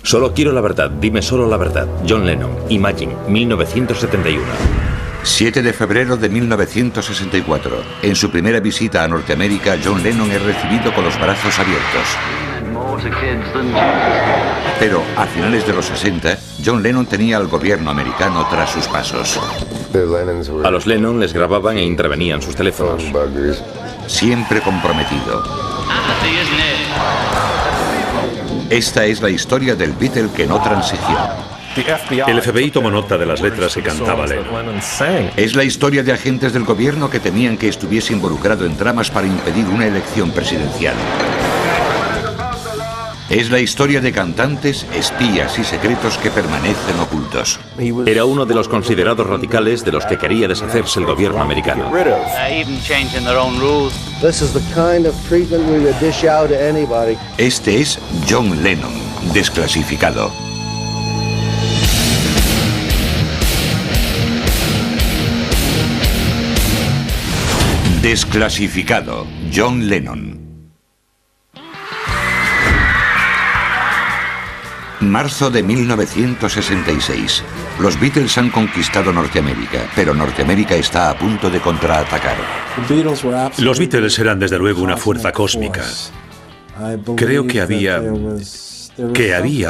Solo quiero la verdad, dime solo la verdad. John Lennon, Imagine, 1971. 7 de febrero de 1964. En su primera visita a Norteamérica, John Lennon es recibido con los brazos abiertos. Pero a finales de los 60, John Lennon tenía al gobierno americano tras sus pasos. A los Lennon les grababan e intervenían sus teléfonos. Siempre comprometido. Esta es la historia del Beatle que no transigió. El FBI tomó nota de las letras que cantaba Lennon. Es la historia de agentes del gobierno que temían que estuviese involucrado en tramas para impedir una elección presidencial. Es la historia de cantantes, espías y secretos que permanecen ocultos. Era uno de los considerados radicales de los que quería deshacerse el gobierno americano. Este es John Lennon, desclasificado. Desclasificado, John Lennon. Marzo de 1966. Los Beatles han conquistado Norteamérica, pero Norteamérica está a punto de contraatacar. Los Beatles eran desde luego una fuerza cósmica. Creo que había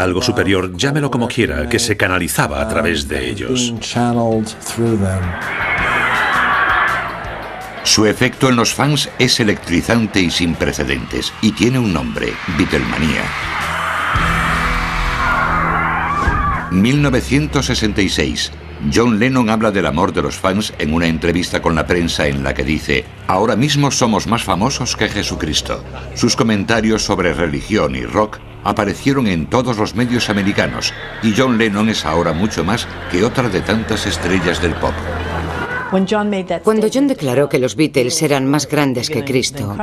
algo superior, llámelo como quiera, que se canalizaba a través de ellos. Su efecto en los fans es electrizante y sin precedentes, y tiene un nombre: Beatlemanía. 1966. John Lennon habla del amor de los fans en una entrevista con la prensa en la que dice: ahora mismo somos más famosos que Jesucristo. Sus comentarios sobre religión y rock aparecieron en todos los medios americanos, y John Lennon es ahora mucho más que otra de tantas estrellas del pop. Cuando John declaró que los Beatles eran más grandes que Cristo,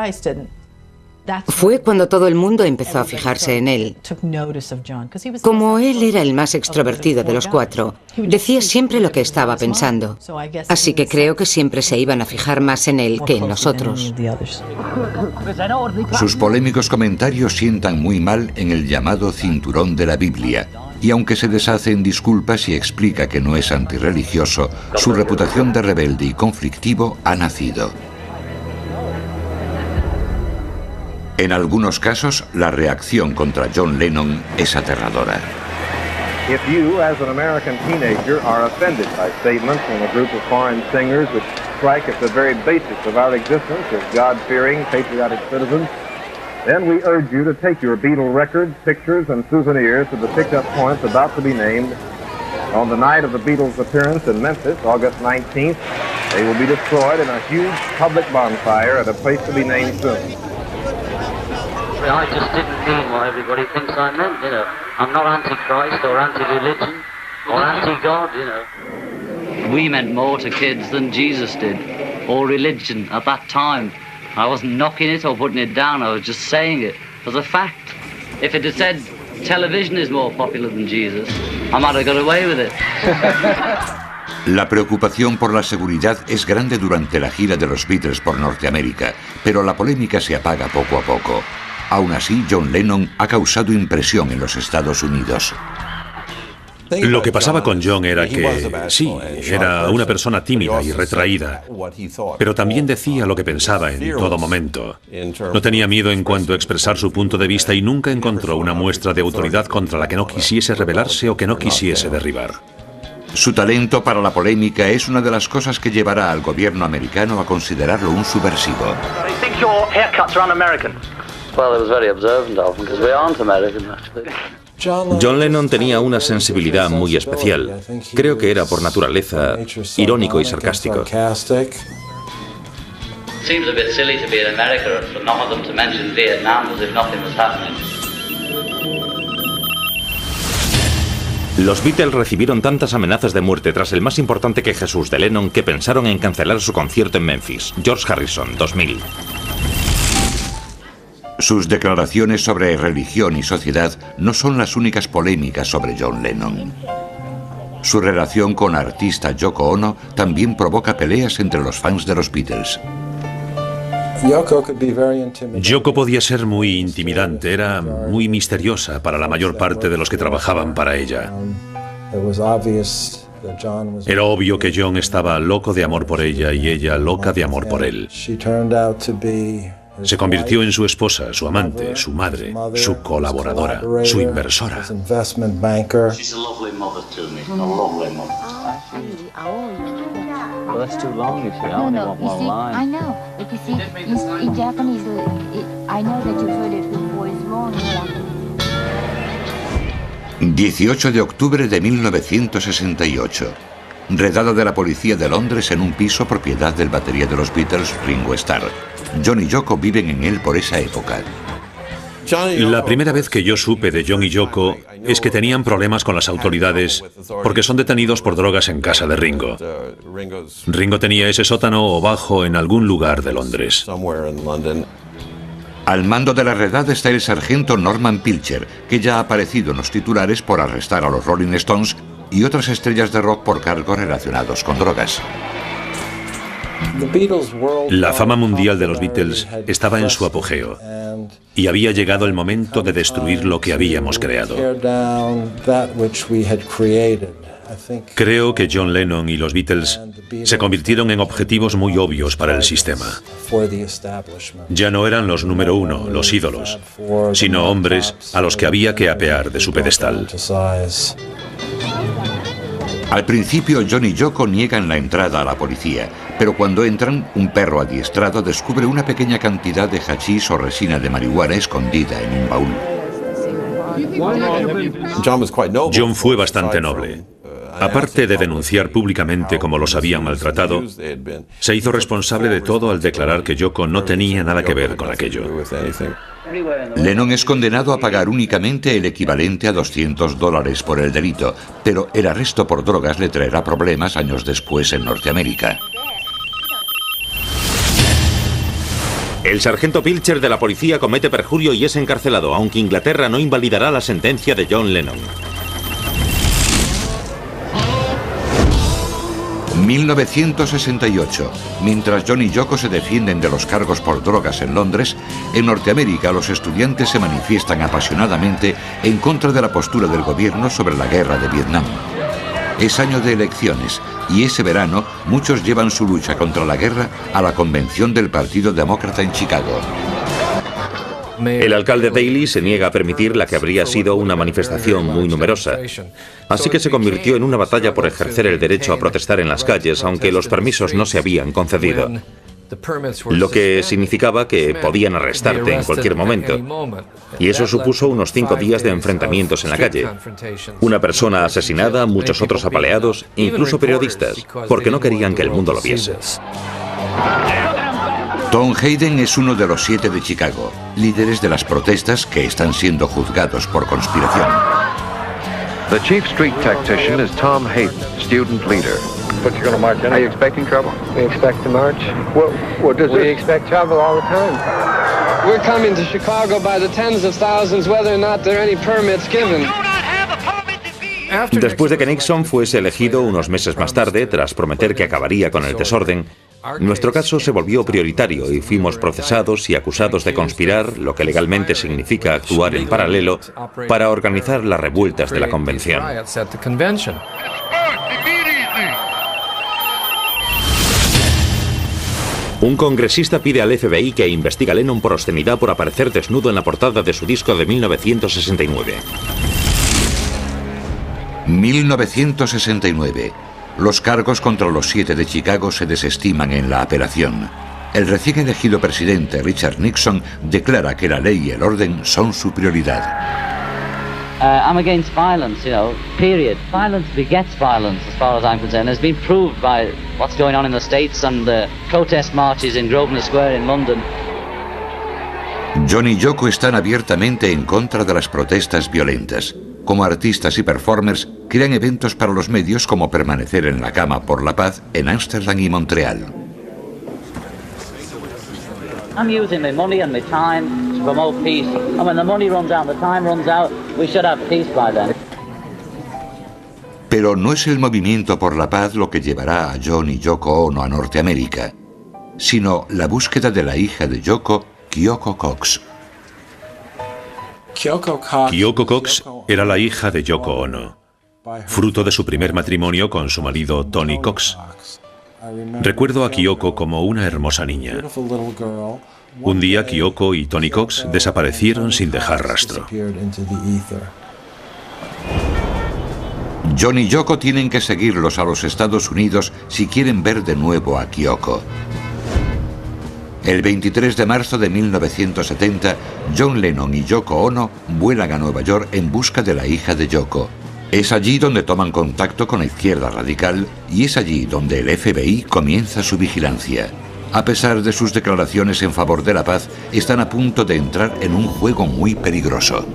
fue cuando todo el mundo empezó a fijarse en él. Como él era el más extrovertido de los cuatro, decía siempre lo que estaba pensando. Así que creo que siempre se iban a fijar más en él que en nosotros. Sus polémicos comentarios sientan muy mal en el llamado cinturón de la Biblia. Y aunque se deshace en disculpas y explica que no es antirreligioso, su reputación de rebelde y conflictivo ha nacido. En algunos casos, la reacción contra John Lennon es aterradora. If you, as an American teenager, are offended by statements from a group of foreign singers which strike at the very basics of our existence as God-fearing, patriotic citizens, then we urge you to take your Beatle records, pictures, and souvenirs to the picked-up points about to be named. On the night of the Beatles' appearance in Memphis, August 19th, they will be destroyed in a huge public bonfire at a place to be named soon. I just didn't mean what everybody thinks I meant, you know. I'm not anti-Christ or anti-religion or anti-God, you know. We meant more to kids than Jesus did, or religion at that time. I wasn't knocking it or putting it down, I was just saying it as a fact. If it had said television is more popular than Jesus, I might have got away with it. La preocupación por la seguridad es grande durante la gira de los Beatles por Norteamérica, pero la polémica se apaga poco a poco. Aún así, John Lennon ha causado impresión en los Estados Unidos. Lo que pasaba con John era que, sí, era una persona tímida y retraída, pero también decía lo que pensaba en todo momento. No tenía miedo en cuanto a expresar su punto de vista y nunca encontró una muestra de autoridad contra la que no quisiese rebelarse o que no quisiese derribar. Su talento para la polémica es una de las cosas que llevará al gobierno americano a considerarlo un subversivo. John Lennon tenía una sensibilidad muy especial. Creo que era por naturaleza irónico y sarcástico. Seems a bit silly to be in America for none of them to mention Vietnam as if nothing was happening. Los Beatles recibieron tantas amenazas de muerte tras el más importante que Jesús de Lennon que pensaron en cancelar su concierto en Memphis. George Harrison, 2000. Sus declaraciones sobre religión y sociedad no son las únicas polémicas sobre John Lennon. Su relación con la artista Yoko Ono también provoca peleas entre los fans de los Beatles. Yoko podía ser muy intimidante, era muy misteriosa para la mayor parte de los que trabajaban para ella. Era obvio que John estaba loco de amor por ella y ella loca de amor por él. Se convirtió en su esposa, su amante, su madre, su colaboradora, su inversora. Well, that's too long, you see. I only want one line. I know. But you see, in Japanese, I know that you've heard it before. It's long in Japanese. 18 de octubre de 1968. Redada de la policía de Londres en un piso propiedad del batería de los Beatles, Ringo Starr. John y Yoko viven en él por esa época. La primera vez que yo supe de John y Yoko es que tenían problemas con las autoridades porque son detenidos por drogas en casa de Ringo. Ringo tenía ese sótano o bajo en algún lugar de Londres. Al mando de la redada está el sargento Norman Pilcher, que ya ha aparecido en los titulares por arrestar a los Rolling Stones y otras estrellas de rock por cargos relacionados con drogas. La fama mundial de los Beatles estaba en su apogeo y había llegado el momento de destruir lo que habíamos creado. Creo que John Lennon y los Beatles se convirtieron en objetivos muy obvios para el sistema. Ya no eran los número uno, los ídolos, sino hombres a los que había que apear de su pedestal. Al principio, John y Yoko niegan la entrada a la policía, pero cuando entran, un perro adiestrado descubre una pequeña cantidad de hachís o resina de marihuana escondida en un baúl. John fue bastante noble. Aparte de denunciar públicamente cómo los habían maltratado, se hizo responsable de todo al declarar que Yoko no tenía nada que ver con aquello. Lennon es condenado a pagar únicamente el equivalente a $200 por el delito, pero el arresto por drogas le traerá problemas años después en Norteamérica. El sargento Pilcher de la policía comete perjurio y es encarcelado, aunque Inglaterra no invalidará la sentencia de John Lennon. 1968. Mientras John y Yoko se defienden de los cargos por drogas en Londres, en Norteamérica los estudiantes se manifiestan apasionadamente en contra de la postura del gobierno sobre la guerra de Vietnam. Es año de elecciones y ese verano muchos llevan su lucha contra la guerra a la convención del Partido Demócrata en Chicago. El alcalde Daley se niega a permitir la que habría sido una manifestación muy numerosa. Así que se convirtió en una batalla por ejercer el derecho a protestar en las calles, aunque los permisos no se habían concedido. Lo que significaba que podían arrestarte en cualquier momento. Y eso supuso unos 5 días de enfrentamientos en la calle. Una persona asesinada, muchos otros apaleados, incluso periodistas, porque no querían que el mundo lo viese. Tom Hayden es uno de los 7 de Chicago, líderes de las protestas que están siendo juzgados por conspiración. The chief street tactician is Tom Hayden, student leader. But you're going to march anyway. Are you expecting trouble? We expect to march. What does we expect trouble all the time. We're coming to Chicago by the tens of thousands, whether or not there are any permits given. Después de que Nixon fuese elegido unos meses más tarde, tras prometer que acabaría con el desorden, nuestro caso se volvió prioritario y fuimos procesados y acusados de conspirar, lo que legalmente significa actuar en paralelo, para organizar las revueltas de la convención. Un congresista pide al FBI que investigue a Lennon por obscenidad por aparecer desnudo en la portada de su disco de 1969. 1969. Los cargos contra los 7 de Chicago se desestiman en la apelación. El recién elegido presidente Richard Nixon declara que la ley y el orden son su prioridad. I'm against violence, period. Violence begets violence, as far as I'm concerned. It's been proved by what's going on in the States and the protest marches in Grosvenor Square in London. John y Yoko están abiertamente en contra de las protestas violentas. Como artistas y performers, crean eventos para los medios como permanecer en la cama por la paz en Ámsterdam y Montreal. I'm using my money and my time to promote peace. And when the money runs out, the time runs out, we should have peace by then. Pero no es el movimiento por la paz lo que llevará a John y Yoko Ono a Norteamérica. sino la búsqueda de la hija de Yoko, Kyoko Cox. Kyoko Cox era la hija de Yoko Ono, fruto de su primer matrimonio con su marido Tony Cox. Recuerdo a Kyoko como una hermosa niña. Un día Kyoko y Tony Cox desaparecieron sin dejar rastro. John y Yoko tienen que seguirlos a los Estados Unidos si quieren ver de nuevo a Kyoko. El 23 de marzo de 1970, John Lennon y Yoko Ono vuelan a Nueva York en busca de la hija de Yoko. Es allí donde toman contacto con la izquierda radical y es allí donde el FBI comienza su vigilancia. A pesar de sus declaraciones en favor de la paz, están a punto de entrar en un juego muy peligroso.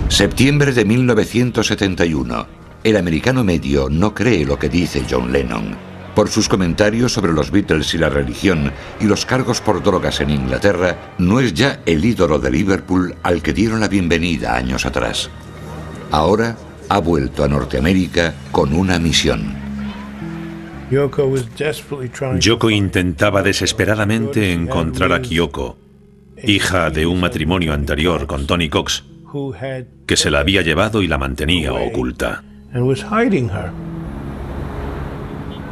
Septiembre de 1971. El americano medio no cree lo que dice John Lennon. Por sus comentarios sobre los Beatles y la religión y los cargos por drogas en Inglaterra, no es ya el ídolo de Liverpool al que dieron la bienvenida años atrás. Ahora ha vuelto a Norteamérica con una misión. Yoko intentaba desesperadamente encontrar a Kyoko, hija de un matrimonio anterior con Tony Cox, que se la había llevado y la mantenía oculta.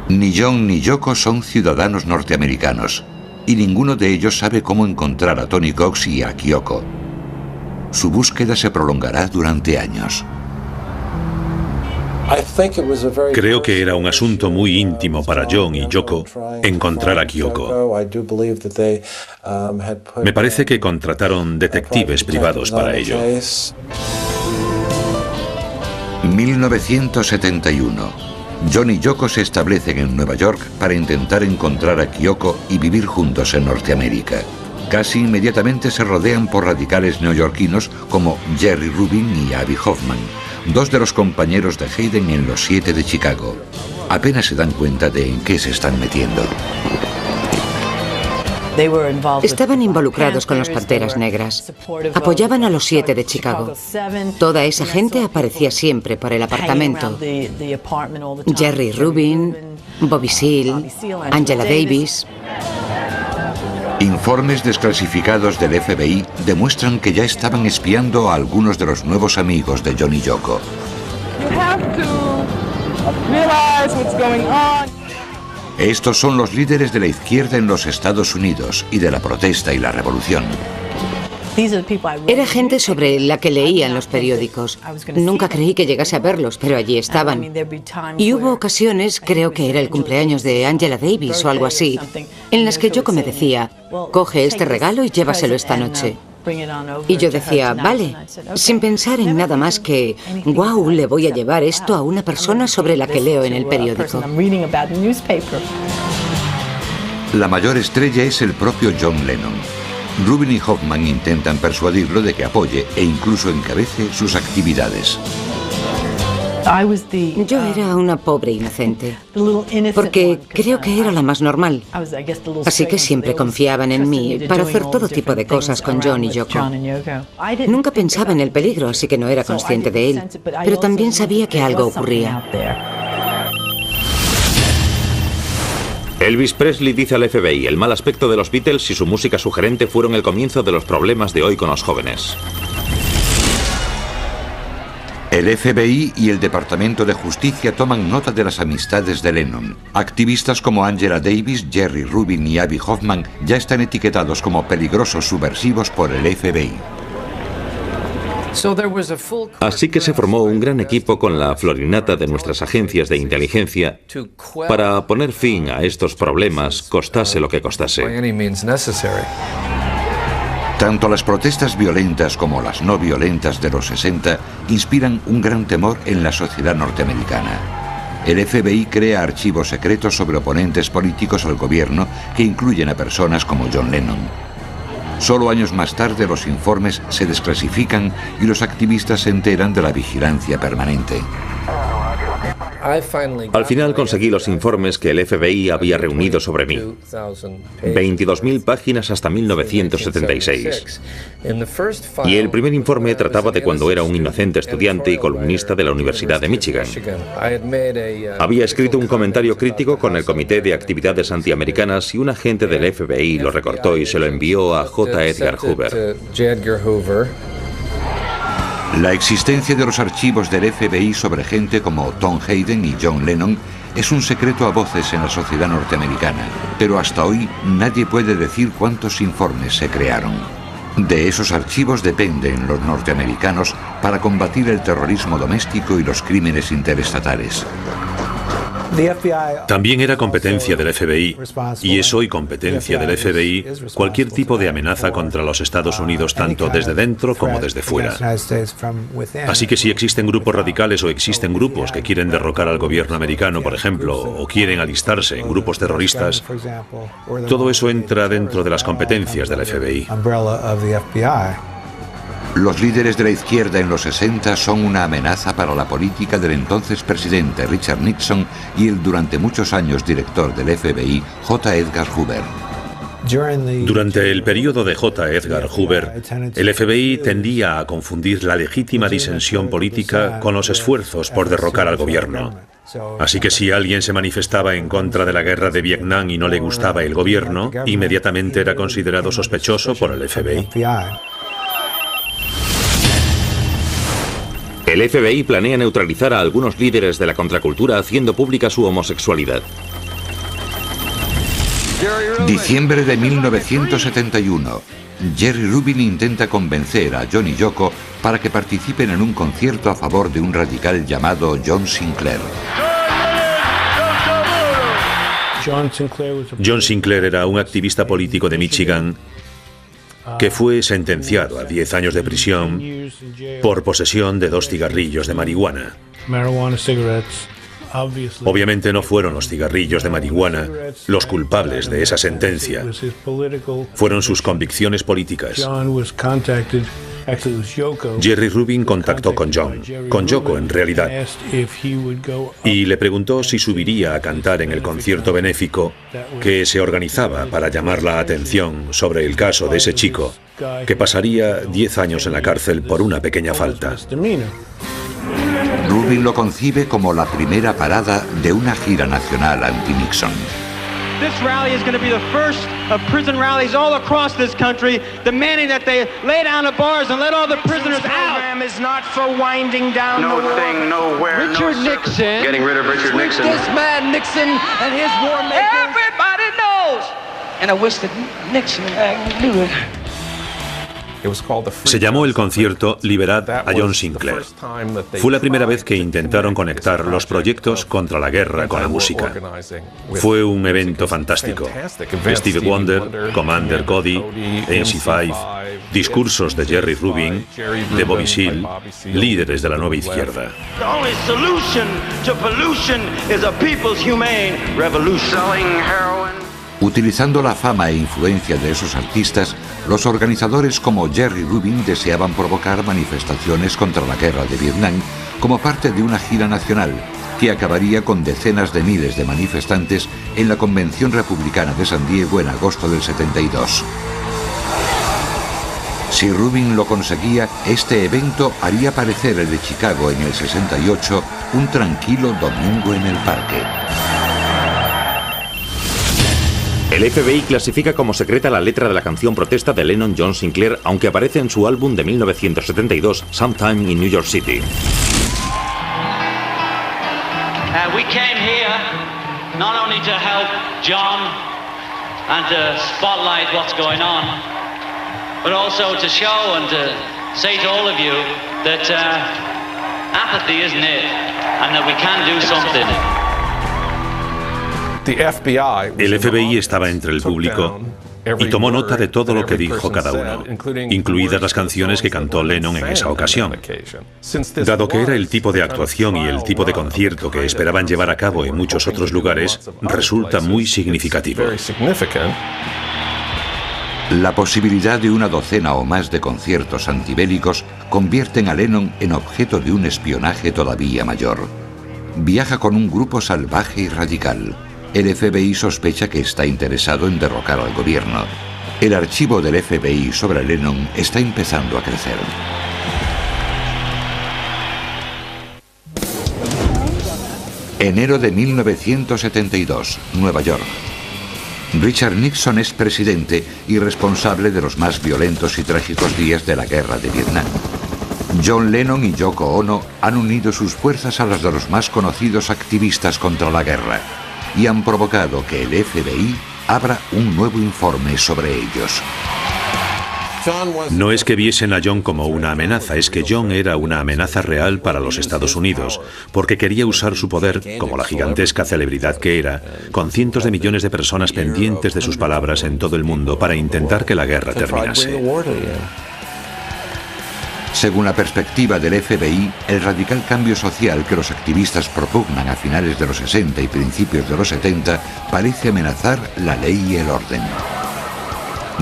Ni John ni Yoko son ciudadanos norteamericanos, y ninguno de ellos sabe cómo encontrar a Tony Cox y a Kyoko. Su búsqueda se prolongará durante años. Creo que era un asunto muy íntimo para John y Yoko encontrar a Kyoko. Me parece que contrataron detectives privados para ello. 1971. John y Yoko se establecen en Nueva York para intentar encontrar a Kyoko y vivir juntos en Norteamérica. Casi inmediatamente se rodean por radicales neoyorquinos como Jerry Rubin y Abby Hoffman, dos de los compañeros de Hayden en Los 7 de Chicago. Apenas se dan cuenta de en qué se están metiendo. Estaban involucrados con los Panteras Negras. Apoyaban a los 7 de Chicago. Toda esa gente aparecía siempre por el apartamento. Jerry Rubin, Bobby Seale, Angela Davis. Informes desclasificados del FBI demuestran que ya estaban espiando a algunos de los nuevos amigos de John y Yoko. Estos son los líderes de la izquierda en los Estados Unidos y de la protesta y la revolución. Era gente sobre la que leía en los periódicos. Nunca creí que llegase a verlos, pero allí estaban. Y hubo ocasiones, creo que era el cumpleaños de Angela Davis o algo así, en las que Yoko me decía, coge este regalo y llévaselo esta noche. Y yo decía, vale, sin pensar en nada más que, wow, le voy a llevar esto a una persona sobre la que leo en el periódico. La mayor estrella es el propio John Lennon. Rubin y Hoffman intentan persuadirlo de que apoye e incluso encabece sus actividades. Yo era una pobre inocente, porque creo que era la más normal. Así que siempre confiaban en mí para hacer todo tipo de cosas con John y Yoko. Nunca pensaba en el peligro, así que no era consciente de él, pero también sabía que algo ocurría. Elvis Presley dice al FBI, el mal aspecto de los Beatles y su música sugerente fueron el comienzo de los problemas de hoy con los jóvenes. El FBI y el Departamento de Justicia toman nota de las amistades de Lennon. Activistas como Angela Davis, Jerry Rubin y Abby Hoffman ya están etiquetados como peligrosos subversivos por el FBI. Así que se formó un gran equipo con la florinata de nuestras agencias de inteligencia para poner fin a estos problemas, costase lo que costase. Tanto las protestas violentas como las no violentas de los 60 inspiran un gran temor en la sociedad norteamericana. El FBI crea archivos secretos sobre oponentes políticos al gobierno que incluyen a personas como John Lennon. Solo años más tarde los informes se desclasifican y los activistas se enteran de la vigilancia permanente. Al final conseguí los informes que el FBI había reunido sobre mí. 22.000 páginas hasta 1976. Y el primer informe trataba de cuando era un inocente estudiante y columnista de la Universidad de Michigan. Había escrito un comentario crítico con el Comité de Actividades Antiamericanas y un agente del FBI lo recortó y se lo envió a J. Edgar Hoover. La existencia de los archivos del FBI sobre gente como Tom Hayden y John Lennon es un secreto a voces en la sociedad norteamericana, pero hasta hoy nadie puede decir cuántos informes se crearon. De esos archivos dependen los norteamericanos para combatir el terrorismo doméstico y los crímenes interestatales. También era competencia del FBI, y es hoy competencia del FBI, cualquier tipo de amenaza contra los Estados Unidos, tanto desde dentro como desde fuera. Así que si existen grupos radicales o existen grupos que quieren derrocar al gobierno americano, por ejemplo, o quieren alistarse en grupos terroristas, todo eso entra dentro de las competencias del FBI. Los líderes de la izquierda en los 60 son una amenaza para la política del entonces presidente Richard Nixon y el durante muchos años director del FBI, J. Edgar Hoover. Durante el periodo de J. Edgar Hoover, el FBI tendía a confundir la legítima disensión política con los esfuerzos por derrocar al gobierno. Así que si alguien se manifestaba en contra de la guerra de Vietnam y no le gustaba el gobierno, inmediatamente era considerado sospechoso por el FBI. El FBI planea neutralizar a algunos líderes de la contracultura haciendo pública su homosexualidad. Diciembre de 1971. Jerry Rubin intenta convencer a John y Yoko para que participen en un concierto a favor de un radical llamado John Sinclair. John Sinclair era un activista político de Michigan que fue sentenciado a 10 años de prisión por posesión de 2 cigarrillos de marihuana. Obviamente no fueron los cigarrillos de marihuana los culpables de esa sentencia. Fueron sus convicciones políticas. Jerry Rubin contactó con Yoko en realidad, y le preguntó si subiría a cantar en el concierto benéfico que se organizaba para llamar la atención sobre el caso de ese chico, que pasaría 10 años en la cárcel por una pequeña falta. Rubin lo concibe como la primera parada de una gira nacional anti-Nixon. This rally is going to be the first of prison rallies all across this country, demanding that they lay down the bars and let all the prisoners out. Program is not for winding down no thing, nowhere, Richard no Nixon. Getting rid of Richard Nixon. This man Nixon and his war makers. Everybody knows. And I wish that Nixon knew it. Se llamó el concierto Liberad a John Sinclair. Fue la primera vez que intentaron conectar los proyectos contra la guerra con la música. Fue un evento fantástico. Stevie Wonder, Commander Cody, MC5, discursos de Jerry Rubin, de Bobby Seale, líderes de la nueva izquierda. The only solution to pollution is a people's humane revolution. Selling heroin. Utilizando la fama e influencia de esos artistas, los organizadores como Jerry Rubin deseaban provocar manifestaciones contra la guerra de Vietnam como parte de una gira nacional que acabaría con decenas de miles de manifestantes en la Convención Republicana de San Diego en agosto del 72. Si Rubin lo conseguía, este evento haría parecer el de Chicago en el 68 un tranquilo domingo en el parque. El FBI clasifica como secreta la letra de la canción protesta de Lennon John Sinclair, aunque aparece en su álbum de 1972, Sometime in New York City. We came here not only to help John and to spotlight what's going on, but also to show and to say to all of you that apathy isn't it, and that we can do something. El FBI estaba entre el público y tomó nota de todo lo que dijo cada uno, incluidas las canciones que cantó Lennon en esa ocasión. Dado que era el tipo de actuación y el tipo de concierto que esperaban llevar a cabo en muchos otros lugares, resulta muy significativo. La posibilidad de una docena o más de conciertos antibélicos convierten a Lennon en objeto de un espionaje todavía mayor. viaja con un grupo salvaje y radical. El FBI sospecha que está interesado en derrocar al gobierno. El archivo del FBI sobre Lennon está empezando a crecer. Enero de 1972, Nueva York. Richard Nixon es presidente y responsable de los más violentos y trágicos días de la guerra de Vietnam. John Lennon y Yoko Ono han unido sus fuerzas a las de los más conocidos activistas contra la guerra y han provocado que el FBI abra un nuevo informe sobre ellos. No es que viesen a John como una amenaza, es que John era una amenaza real para los Estados Unidos, porque quería usar su poder, como la gigantesca celebridad que era, con cientos de millones de personas pendientes de sus palabras en todo el mundo para intentar que la guerra terminase. Según la perspectiva del FBI, el radical cambio social que los activistas propugnan a finales de los 60 y principios de los 70 parece amenazar la ley y el orden.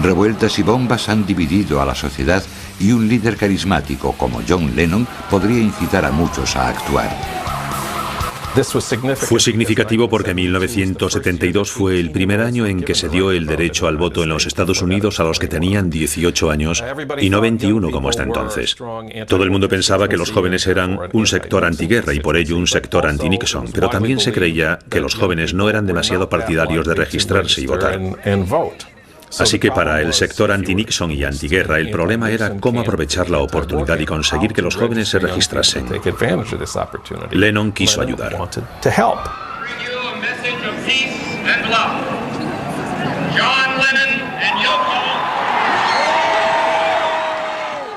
Revueltas y bombas han dividido a la sociedad y un líder carismático como John Lennon podría incitar a muchos a actuar. Fue significativo porque 1972 fue el primer año en que se dio el derecho al voto en los Estados Unidos a los que tenían 18 años y no 21 como hasta entonces. Todo el mundo pensaba que los jóvenes eran un sector antiguerra y por ello un sector anti-Nixon, pero también se creía que los jóvenes no eran demasiado partidarios de registrarse y votar. Así que para el sector anti-Nixon y antiguerra el problema era cómo aprovechar la oportunidad y conseguir que los jóvenes se registrasen. Lennon quiso ayudar.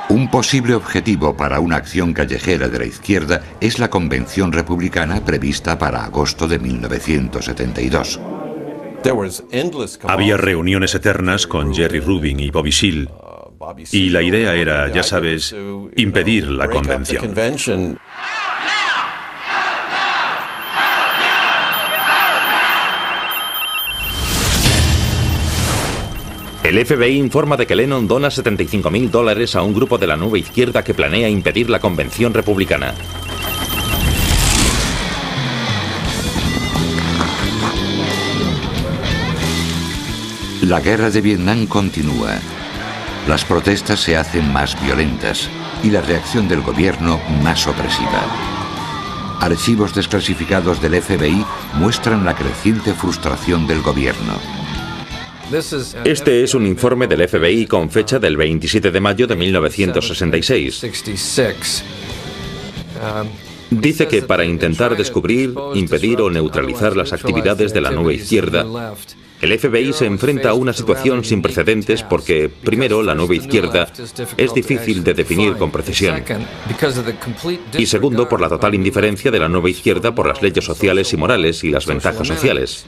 Un posible objetivo para una acción callejera de la izquierda es la convención republicana prevista para agosto de 1972. Había reuniones eternas con Jerry Rubin y Bobby Seale, y la idea era, ya sabes, impedir la convención. El FBI informa de que Lennon dona $75.000 a un grupo de la nueva izquierda que planea impedir la convención republicana. La guerra de Vietnam continúa. Las protestas se hacen más violentas y la reacción del gobierno más opresiva. Archivos desclasificados del FBI muestran la creciente frustración del gobierno. Este es un informe del FBI con fecha del 27 de mayo de 1966. Dice que para intentar descubrir, impedir o neutralizar las actividades de la nueva izquierda, el FBI se enfrenta a una situación sin precedentes porque, primero, la nueva izquierda es difícil de definir con precisión. Y segundo, por la total indiferencia de la nueva izquierda por las leyes sociales y morales y las ventajas sociales.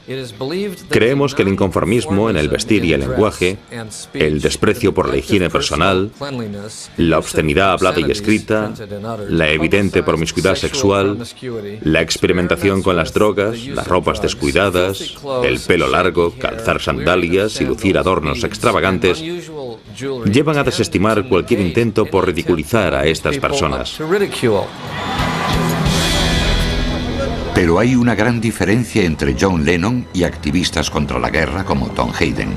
Creemos que el inconformismo en el vestir y el lenguaje, el desprecio por la higiene personal, la obscenidad hablada y escrita, la evidente promiscuidad sexual, la experimentación con las drogas, las ropas descuidadas, el pelo largo, calzar sandalias y lucir adornos extravagantes, llevan a desestimar cualquier intento por ridiculizar a estas personas. Pero hay una gran diferencia entre John Lennon y activistas contra la guerra como Tom Hayden.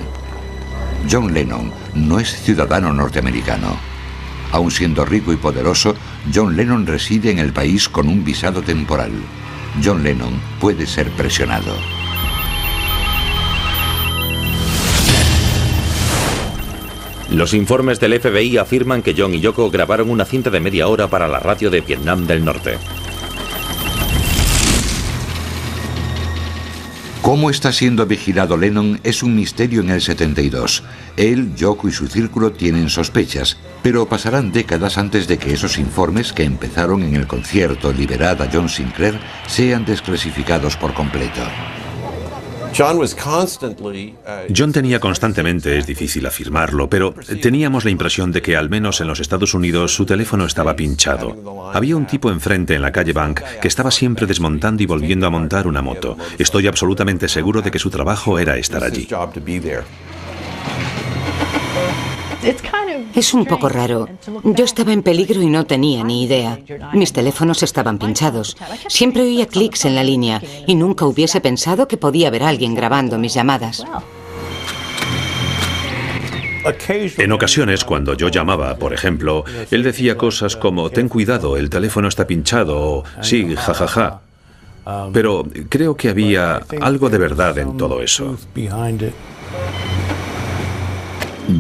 John Lennon no es ciudadano norteamericano. Aun siendo rico y poderoso, John Lennon reside en el país con un visado temporal. John Lennon puede ser presionado. Los informes del FBI afirman que John y Yoko grabaron una cinta de media hora para la radio de Vietnam del Norte. Cómo está siendo vigilado Lennon es un misterio en el 72. Él, Yoko y su círculo tienen sospechas, pero pasarán décadas antes de que esos informes que empezaron en el concierto Liberad a John Sinclair sean desclasificados por completo. John tenía constantemente, es difícil afirmarlo, pero teníamos la impresión de que al menos en los Estados Unidos su teléfono estaba pinchado. Había un tipo enfrente en la calle Bank que estaba siempre desmontando y volviendo a montar una moto. Estoy absolutamente seguro de que su trabajo era estar allí. Es un poco raro. Yo estaba en peligro y no tenía ni idea. Mis teléfonos estaban pinchados. Siempre oía clics en la línea y nunca hubiese pensado que podía haber alguien grabando mis llamadas. En ocasiones, cuando yo llamaba, por ejemplo, él decía cosas como, ten cuidado, el teléfono está pinchado, o sí, jajaja. Pero creo que había algo de verdad en todo eso.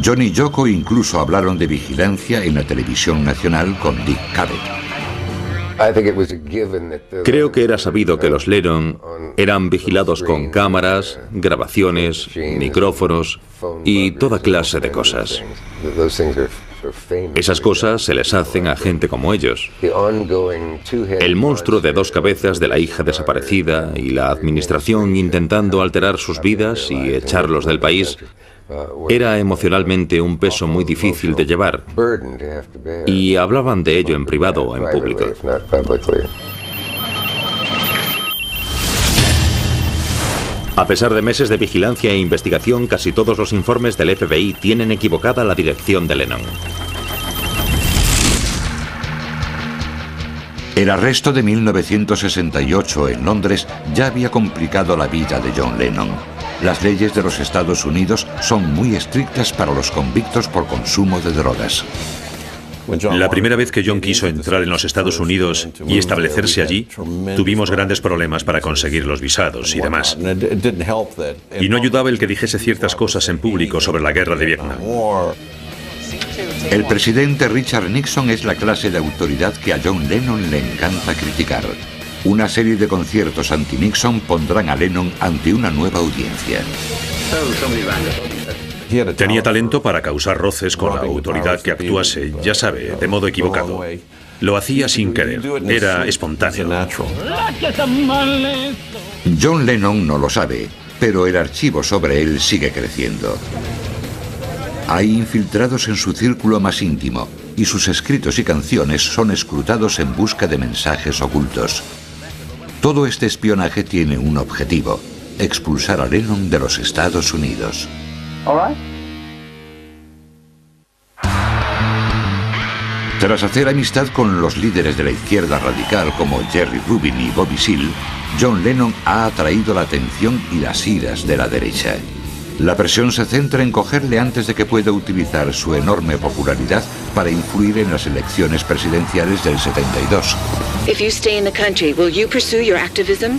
John y Yoko incluso hablaron de vigilancia en la televisión nacional con Dick Cavett. Creo que era sabido que los Lennon eran vigilados con cámaras, grabaciones, micrófonos y toda clase de cosas. Esas cosas se les hacen a gente como ellos. El monstruo de dos cabezas de la hija desaparecida y la administración intentando alterar sus vidas y echarlos del país era emocionalmente un peso muy difícil de llevar, y hablaban de ello en privado o en público. A pesar de meses de vigilancia e investigación, casi todos los informes del FBI tienen equivocada la dirección de Lennon. El arresto de 1968 en Londres ya había complicado la vida de John Lennon. Las leyes de los Estados Unidos son muy estrictas para los convictos por consumo de drogas. La primera vez que John quiso entrar en los Estados Unidos y establecerse allí, tuvimos grandes problemas para conseguir los visados y demás. Y no ayudaba el que dijese ciertas cosas en público sobre la guerra de Vietnam. El presidente Richard Nixon es la clase de autoridad que a John Lennon le encanta criticar. Una serie de conciertos anti-Nixon pondrán a Lennon ante una nueva audiencia. Tenía talento para causar roces con la autoridad que actuase, ya sabe, de modo equivocado. Lo hacía sin querer, era espontáneo. John Lennon no lo sabe, pero el archivo sobre él sigue creciendo. Hay infiltrados en su círculo más íntimo y sus escritos y canciones son escrutados en busca de mensajes ocultos. Todo este espionaje tiene un objetivo: expulsar a Lennon de los Estados Unidos. Tras hacer amistad con los líderes de la izquierda radical como Jerry Rubin y Bobby Seale, John Lennon ha atraído la atención y las iras de la derecha. La presión se centra en cogerle antes de que pueda utilizar su enorme popularidad para influir en las elecciones presidenciales del 72. If you stay in the country, will you pursue your activism?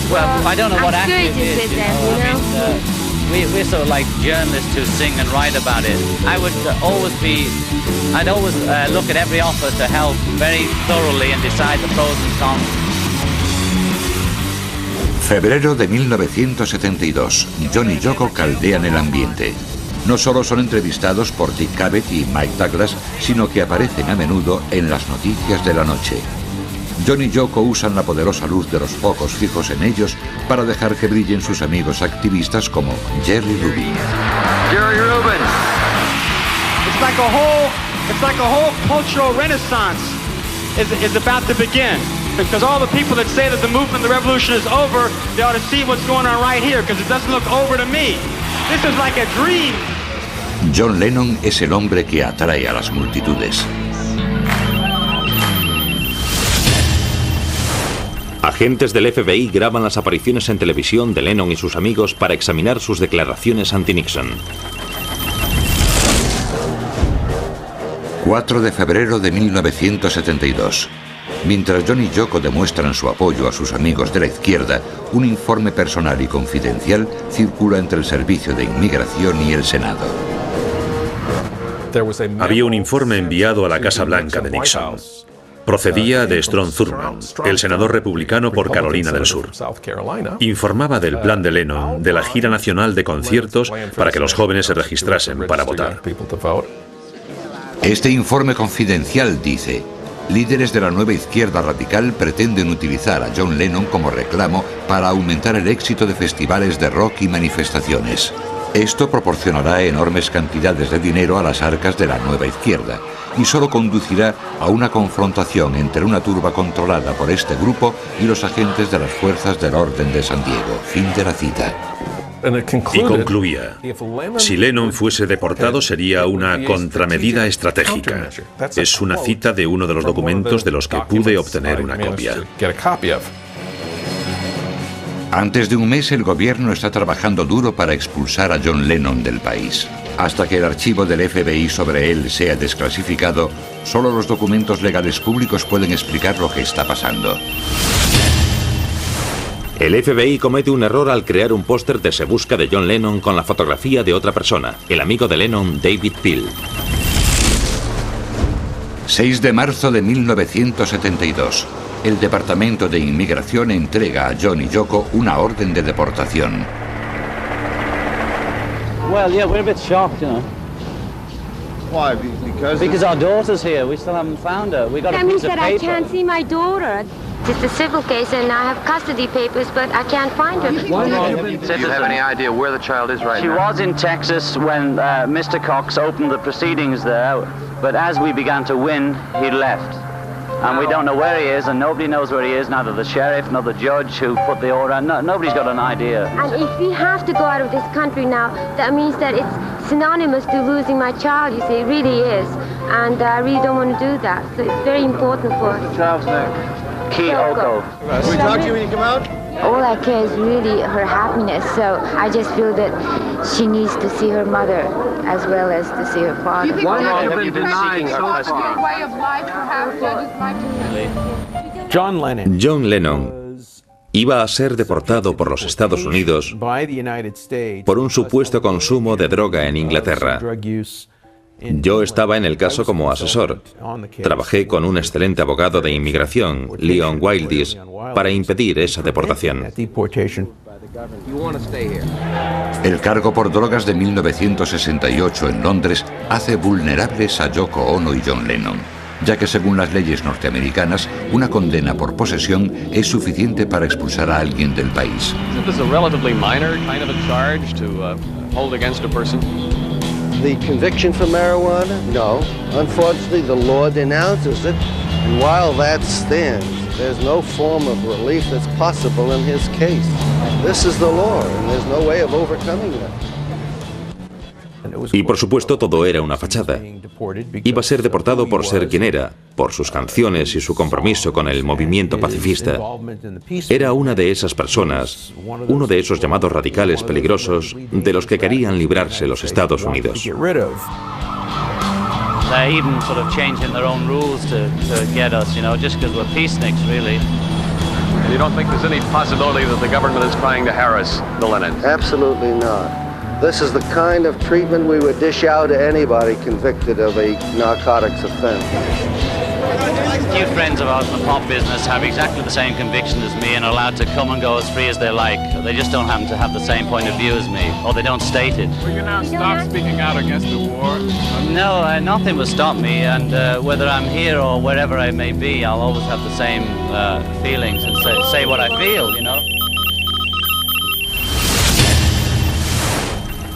Well, I don't know what activism is. We're sort of like journalists who sing and write about it. I'd always look at every offer to help very thoroughly and decide the pros and cons. Febrero de 1972. John y Yoko caldean el ambiente. No solo son entrevistados por Dick Cavett y Mike Douglas, sino que aparecen a menudo en las noticias de la noche. John y Yoko usan la poderosa luz de los focos fijos en ellos para dejar que brillen sus amigos activistas como Jerry Rubin. Jerry Rubin. It's like a whole cultural renaissance is about to begin. Because all the people that say that the movement, the revolution is over, they ought to see what's going on right here, because it doesn't look over to me. This is like a dream. John Lennon es el hombre que atrae a las multitudes. Agentes del FBI graban las apariciones en televisión de Lennon y sus amigos para examinar sus declaraciones anti-Nixon. 4 de febrero de 1972. Mientras John y Yoko demuestran su apoyo a sus amigos de la izquierda, un informe personal y confidencial circula entre el Servicio de Inmigración y el Senado. Había un informe enviado a la Casa Blanca de Nixon. Procedía de Strom Thurmond, el senador republicano por Carolina del Sur. Informaba del plan de Lennon, de la gira nacional de conciertos para que los jóvenes se registrasen para votar. Este informe confidencial dice: líderes de la nueva izquierda radical pretenden utilizar a John Lennon como reclamo para aumentar el éxito de festivales de rock y manifestaciones. Esto proporcionará enormes cantidades de dinero a las arcas de la nueva izquierda y solo conducirá a una confrontación entre una turba controlada por este grupo y los agentes de las fuerzas del orden de San Diego. Fin de la cita. Y concluía, si Lennon fuese deportado sería una contramedida estratégica. Es una cita de uno de los documentos de los que pude obtener una copia. Antes de un mes el gobierno está trabajando duro para expulsar a John Lennon del país. Hasta que el archivo del FBI sobre él sea desclasificado, solo los documentos legales públicos pueden explicar lo que está pasando. El FBI comete un error al crear un póster de Se busca de John Lennon con la fotografía de otra persona, el amigo de Lennon, David Peel. 6 de marzo de 1972. El Departamento de Inmigración entrega a John y Yoko una orden de deportación. Well, yeah, we're a bit shocked, you know. Why? Because our daughter's here. We still haven't found her. We got a piece of paper. That means that I can't see my daughter. It's a civil case and I have custody papers, but I can't find her. Do you have any idea where the child is right now? She was in Texas when Mr. Cox opened the proceedings there, but as we began to win, he left. And we don't know where he is, and nobody knows where he is, neither the sheriff nor the judge who put the order. No, nobody's got an idea. And if we have to go out of this country now, that means that it's synonymous to losing my child, you see, it really is. And I really don't want to do that, so it's very important for us. What's the child's name? Kyoko. Can we talk to you when you come out? All I care is really her happiness, so I just feel that she needs to see her mother as well as to see her father. Why have you been seeking her custody? John Lennon iba a ser deportado por los Estados Unidos por un supuesto consumo de droga en Inglaterra. Yo estaba en el caso como asesor. Trabajé con un excelente abogado de inmigración, Leon Wildis, para impedir esa deportación. El cargo por drogas de 1968 en Londres hace vulnerables a Yoko Ono y John Lennon, ya que según las leyes norteamericanas, una condena por posesión es suficiente para expulsar a alguien del país. The conviction for marijuana? No. Unfortunately, the law denounces it, and while that stands, there's no form of relief that's possible in his case. This is the law, and there's no way of overcoming that. Y por supuesto todo era una fachada. Iba a ser deportado por ser quien era, por sus canciones y su compromiso con el movimiento pacifista. Era una de esas personas, uno de esos llamados radicales peligrosos de los que querían librarse los Estados Unidos. They're even sort of changing their own rules to get us, you know, just because we're peaceniks, really. You don't think there's any possibility that the government is trying to harass the Lennons? Absolutely not. This is the kind of treatment we would dish out to anybody convicted of a narcotics offense. A few friends of ours in the pop business have exactly the same conviction as me and are allowed to come and go as free as they like. They just don't happen to have the same point of view as me, or they don't state it. Will you now stop speaking out against the war? No, nothing will stop me, and whether I'm here or wherever I may be, I'll always have the same feelings and say what I feel, you know.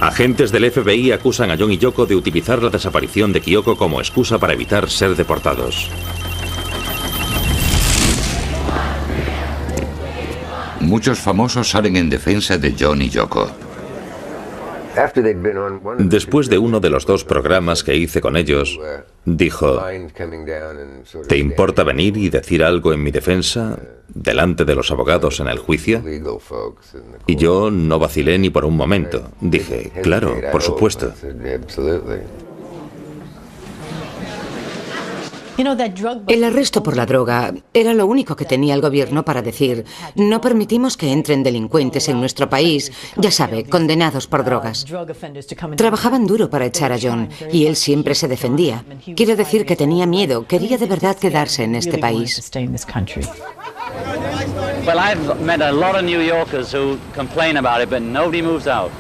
Agentes del FBI acusan a John y Yoko de utilizar la desaparición de Kyoko como excusa para evitar ser deportados. Muchos famosos salen en defensa de John y Yoko. Después de uno de los dos programas que hice con ellos, dijo: ¿te importa venir y decir algo en mi defensa delante de los abogados en el juicio? Y yo no vacilé ni por un momento. Dije: claro, por supuesto. El arresto por la droga era lo único que tenía el gobierno para decir: no permitimos que entren delincuentes en nuestro país, ya sabe, condenados por drogas. Trabajaban duro para echar a John y él siempre se defendía. Quiero decir que tenía miedo, quería de verdad quedarse en este país. Well, I've met a lot of New Yorkers who complain about it, but nobody moves out.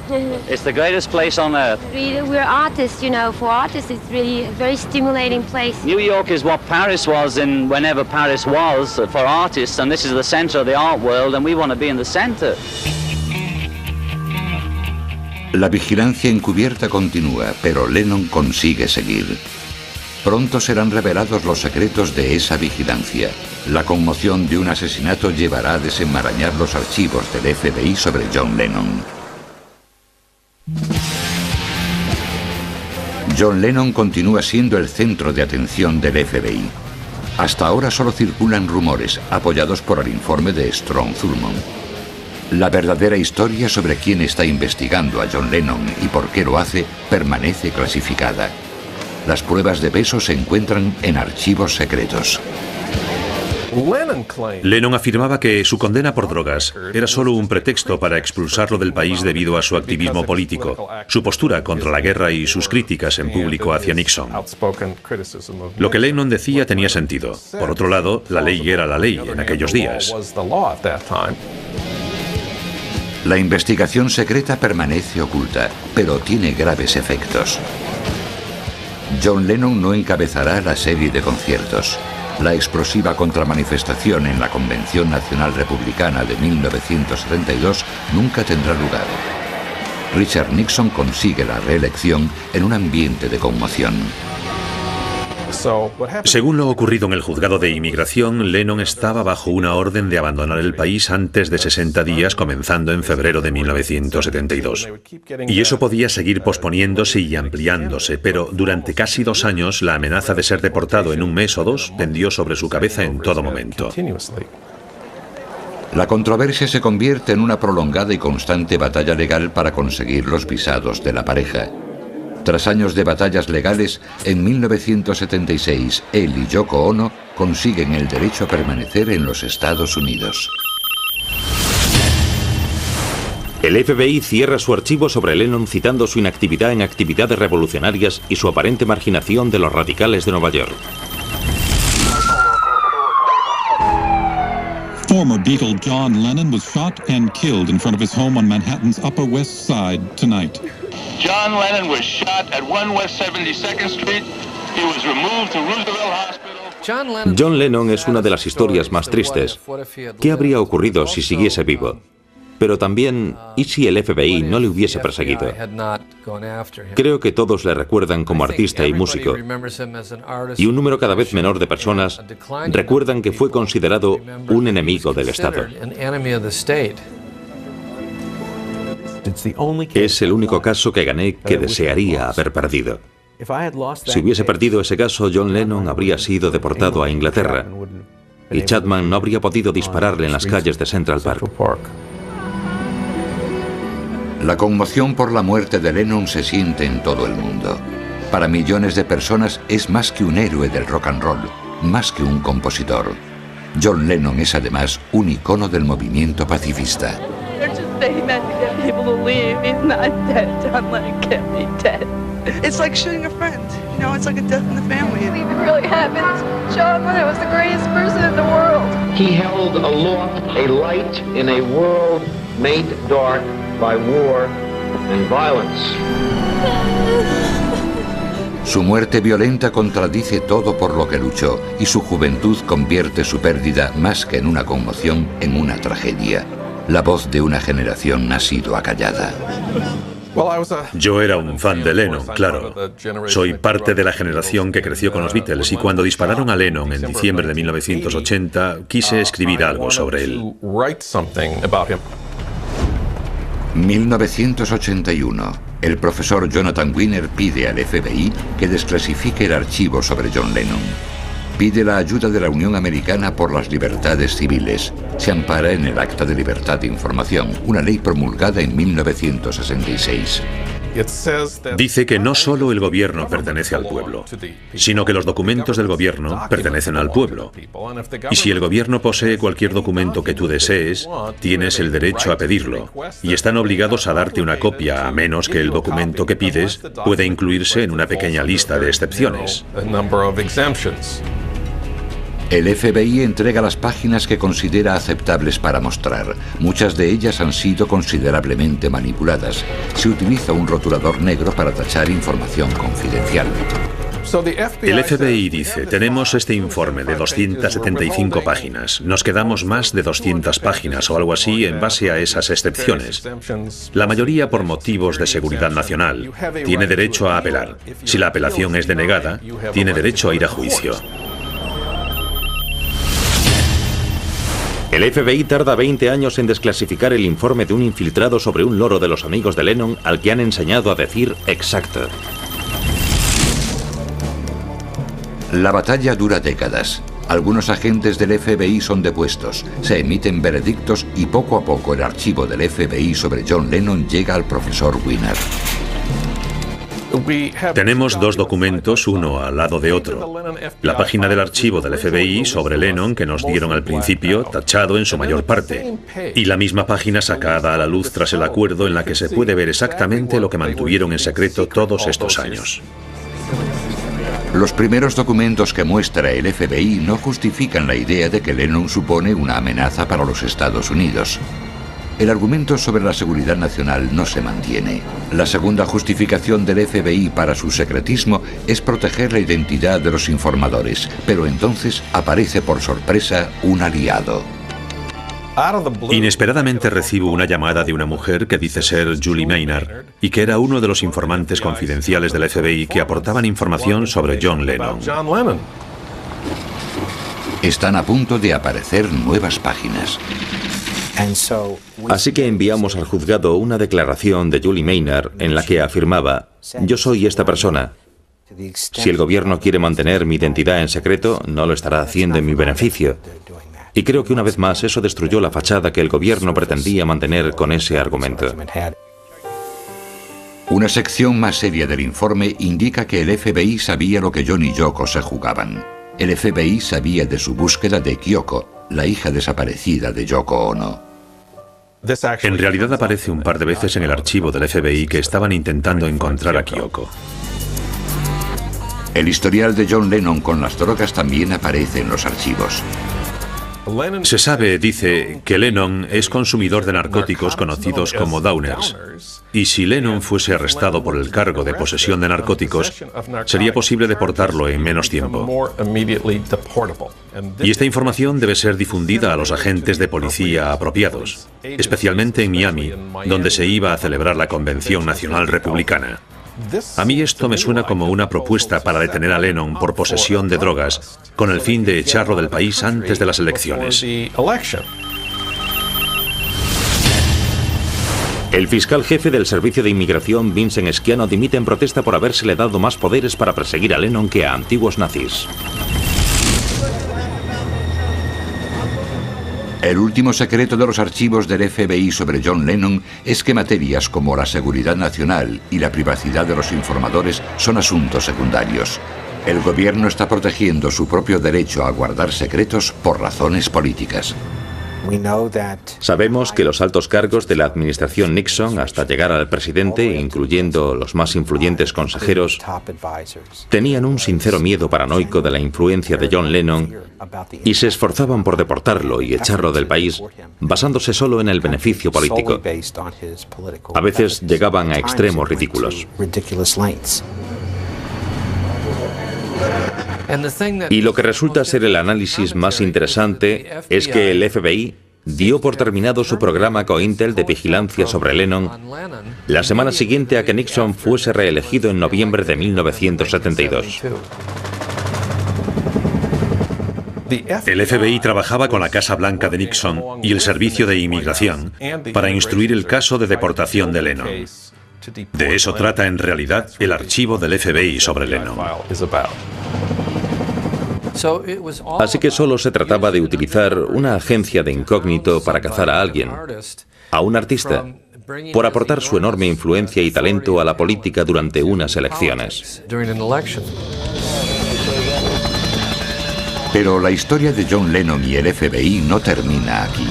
It's the greatest place on earth. We're artists, you know. For artists, it's really a very stimulating place. New York is what Paris was in whenever Paris was for artists, and this is the center of the art world, and we want to be in the center. La vigilancia encubierta continúa, pero Lennon consigue seguir. Pronto serán revelados los secretos de esa vigilancia. La conmoción de un asesinato llevará a desenmarañar los archivos del FBI sobre John Lennon. John Lennon continúa siendo el centro de atención del FBI. Hasta ahora solo circulan rumores, apoyados por el informe de Strong Thurmond. La verdadera historia sobre quién está investigando a John Lennon y por qué lo hace permanece clasificada. Las pruebas de peso se encuentran en archivos secretos. Lennon afirmaba que su condena por drogas era solo un pretexto para expulsarlo del país debido a su activismo político, su postura contra la guerra y sus críticas en público hacia Nixon. Lo que Lennon decía tenía sentido. Por otro lado, la ley era la ley en aquellos días. La investigación secreta permanece oculta, pero tiene graves efectos. John Lennon no encabezará la serie de conciertos. La explosiva contramanifestación en la Convención Nacional Republicana de 1972 nunca tendrá lugar. Richard Nixon consigue la reelección en un ambiente de conmoción. Según lo ocurrido en el juzgado de inmigración, Lennon estaba bajo una orden de abandonar el país antes de 60 días, comenzando en febrero de 1972. Y eso podía seguir posponiéndose y ampliándose, pero durante casi 2 años la amenaza de ser deportado en un mes o 2 pendió sobre su cabeza en todo momento. La controversia se convierte en una prolongada y constante batalla legal para conseguir los visados de la pareja. Tras años de batallas legales, en 1976, él y Yoko Ono consiguen el derecho a permanecer en los Estados Unidos. El FBI cierra su archivo sobre Lennon citando su inactividad en actividades revolucionarias y su aparente marginación de los radicales de Nueva York. Former Beatle John Lennon was shot and killed in front of his home on Manhattan's Upper West Side tonight. John Lennon was shot at 1 West 72nd Street. He was removed to Roosevelt Hospital. John Lennon es una de las historias más tristes. ¿Qué habría ocurrido si siguiese vivo? Pero también, ¿y si el FBI no le hubiese perseguido? Creo que todos le recuerdan como artista y músico, y un número cada vez menor de personas recuerdan que fue considerado un enemigo del Estado. Es el único caso que gané que desearía haber perdido. Si hubiese perdido ese caso, John Lennon habría sido deportado a Inglaterra, y Chapman no habría podido dispararle en las calles de Central Park. La conmoción por la muerte de Lennon se siente en todo el mundo. Para millones de personas es más que un héroe del rock and roll, más que un compositor. John Lennon es además un icono del movimiento pacifista. It's like shooting a friend. You know, it's like a death in the family. I believe it really happened. John Lennon was the greatest person in the world. He held aloft a light in a world made dark by war and violence. Su muerte violenta contradice todo por lo que luchó, y su juventud convierte su pérdida más que en una conmoción en una tragedia. La voz de una generación ha sido acallada. Yo era un fan de Lennon, claro. Soy parte de la generación que creció con los Beatles y cuando dispararon a Lennon en diciembre de 1980 quise escribir algo sobre él. 1981. El profesor Jonathan Wiener pide al FBI que desclasifique el archivo sobre John Lennon. Pide la ayuda de la Unión Americana por las Libertades Civiles. Se ampara en el Acta de Libertad de Información, una ley promulgada en 1966. Dice que no solo el gobierno pertenece al pueblo, sino que los documentos del gobierno pertenecen al pueblo. Y si el gobierno posee cualquier documento que tú desees, tienes el derecho a pedirlo, y están obligados a darte una copia, a menos que el documento que pides pueda incluirse en una pequeña lista de excepciones. El FBI entrega las páginas que considera aceptables para mostrar. Muchas de ellas han sido considerablemente manipuladas. Se utiliza un rotulador negro para tachar información confidencial. El FBI dice, tenemos este informe de 275 páginas. Nos quedamos más de 200 páginas o algo así en base a esas excepciones. La mayoría por motivos de seguridad nacional. Tiene derecho a apelar. Si la apelación es denegada, tiene derecho a ir a juicio. El FBI tarda 20 años en desclasificar el informe de un infiltrado sobre un loro de los amigos de Lennon al que han enseñado a decir exacto. La batalla dura décadas. Algunos agentes del FBI son depuestos, se emiten veredictos y poco a poco el archivo del FBI sobre John Lennon llega al profesor Wiener. Tenemos dos documentos, uno al lado de otro. La página del archivo del FBI sobre Lennon que nos dieron al principio, tachado en su mayor parte. Y la misma página sacada a la luz tras el acuerdo en la que se puede ver exactamente lo que mantuvieron en secreto todos estos años. Los primeros documentos que muestra el FBI no justifican la idea de que Lennon supone una amenaza para los Estados Unidos. El argumento sobre la seguridad nacional no se mantiene. La segunda justificación del FBI para su secretismo es proteger la identidad de los informadores, pero entonces aparece por sorpresa un aliado. Inesperadamente recibo una llamada de una mujer que dice ser Julie Maynard y que era uno de los informantes confidenciales del FBI que aportaban información sobre John Lennon. Están a punto de aparecer nuevas páginas. Así que enviamos al juzgado una declaración de Julie Maynard en la que afirmaba: yo soy esta persona. Si el gobierno quiere mantener mi identidad en secreto, no lo estará haciendo en mi beneficio. Y creo que una vez más eso destruyó la fachada que el gobierno pretendía mantener con ese argumento. Una sección más seria del informe indica que el FBI sabía lo que John y Yoko se jugaban. El FBI sabía de su búsqueda de Kyoko, la hija desaparecida de Yoko Ono. En realidad aparece un par de veces en el archivo del FBI que estaban intentando encontrar a Kyoko. El historial de John Lennon con las drogas también aparece en los archivos. Se sabe, dice, que Lennon es consumidor de narcóticos conocidos como downers. Y si Lennon fuese arrestado por el cargo de posesión de narcóticos, sería posible deportarlo en menos tiempo. Y esta información debe ser difundida a los agentes de policía apropiados, especialmente en Miami, donde se iba a celebrar la Convención Nacional Republicana. A mí esto me suena como una propuesta para detener a Lennon por posesión de drogas, con el fin de echarlo del país antes de las elecciones. El fiscal jefe del Servicio de Inmigración, Vincent Schiano, dimite en protesta por habérsele dado más poderes para perseguir a Lennon que a antiguos nazis. El último secreto de los archivos del FBI sobre John Lennon es que materias como la seguridad nacional y la privacidad de los informadores son asuntos secundarios. El gobierno está protegiendo su propio derecho a guardar secretos por razones políticas. Sabemos que los altos cargos de la administración Nixon, hasta llegar al presidente, incluyendo los más influyentes consejeros, tenían un sincero miedo paranoico de la influencia de John Lennon y se esforzaban por deportarlo y echarlo del país, basándose solo en el beneficio político. A veces llegaban a extremos ridículos. Y lo que resulta ser el análisis más interesante es que el FBI dio por terminado su programa COINTEL de vigilancia sobre Lennon la semana siguiente a que Nixon fuese reelegido en noviembre de 1972. El FBI trabajaba con la Casa Blanca de Nixon y el Servicio de Inmigración para instruir el caso de deportación de Lennon. De eso trata en realidad el archivo del FBI sobre Lennon. Así que solo se trataba de utilizar una agencia de incógnito para cazar a alguien, a un artista, por aportar su enorme influencia y talento a la política durante unas elecciones. Pero la historia de John Lennon y el FBI no termina aquí.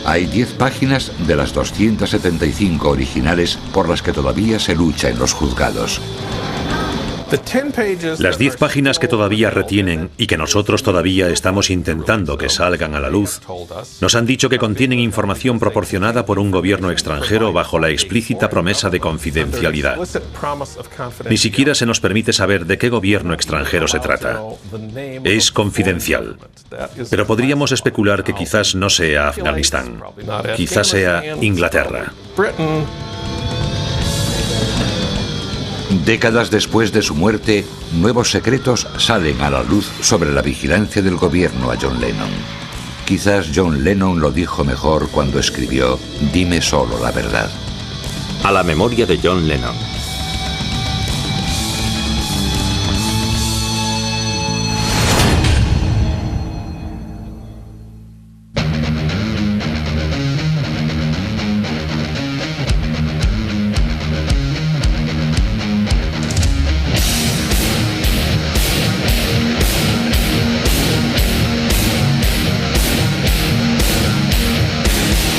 Hay 10 páginas de las 275 originales por las que todavía se lucha en los juzgados. Las 10 páginas que todavía retienen y que nosotros todavía estamos intentando que salgan a la luz, nos han dicho que contienen información proporcionada por un gobierno extranjero bajo la explícita promesa de confidencialidad. Ni siquiera se nos permite saber de qué gobierno extranjero se trata. Es confidencial. Pero podríamos especular que quizás no sea Afganistán. Quizás sea Inglaterra. Décadas después de su muerte, nuevos secretos salen a la luz sobre la vigilancia del gobierno a John Lennon. Quizás John Lennon lo dijo mejor cuando escribió: "Dime solo la verdad". A la memoria de John Lennon.